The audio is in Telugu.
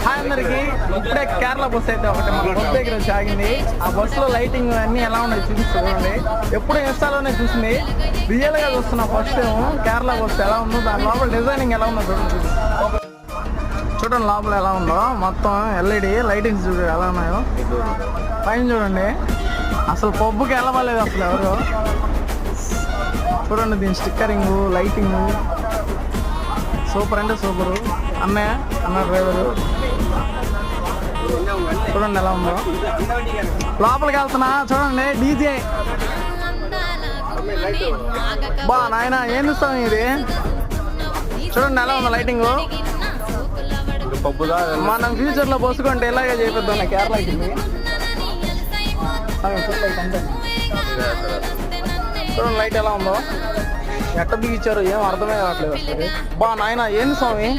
హాయ్ అందరికి. ఇప్పుడే కేరళ బస్సు అయితే ఒకటి మన బస్సు దగ్గర వచ్చి ఆగింది. ఆ బస్సులో లైటింగ్ అన్ని ఎలా ఉన్నాయి చూపిస్తుంది. ఎప్పుడు ఇన్స్టాలోనే చూసింది, రియల్ గా చూస్తున్నా ఫస్ట్ టైం. కేరళ బస్సు ఎలా ఉందో, దాని లోపల డిజైనింగ్ ఎలా ఉందో చూడండి లోపల ఎలా ఉందో. మొత్తం ఎల్ఈడి లైటింగ్స్ చూడండి ఎలా ఉన్నాయో. పైన చూడండి, అసలు పబ్బుకి వెళ్ళలేదు అసలు ఎవరు. చూడండి దీని స్టిక్కరింగ్, లైటింగ్ సూపర్ అంటే సూపరు. అన్న డ్రైవరు చూడండి ఎలా ఉందో. లోపలికి వెళ్తున్నా చూడండి, డీజే బా నాయన ఏం చూస్తాం ఇది. చూడండి ఎలా ఉందో లైటింగ్. మనం ఫ్యూచర్ లో పోసుకుంటే ఇలాగే చేపిద్దాం కేరళకి. చూడండి లైట్ ఎలా ఉందో, ఎట్ట దిగిచ్చారు ఏం అర్థమే కావట్లేదు అసలు. బా నాయన ఏంది స్వామి.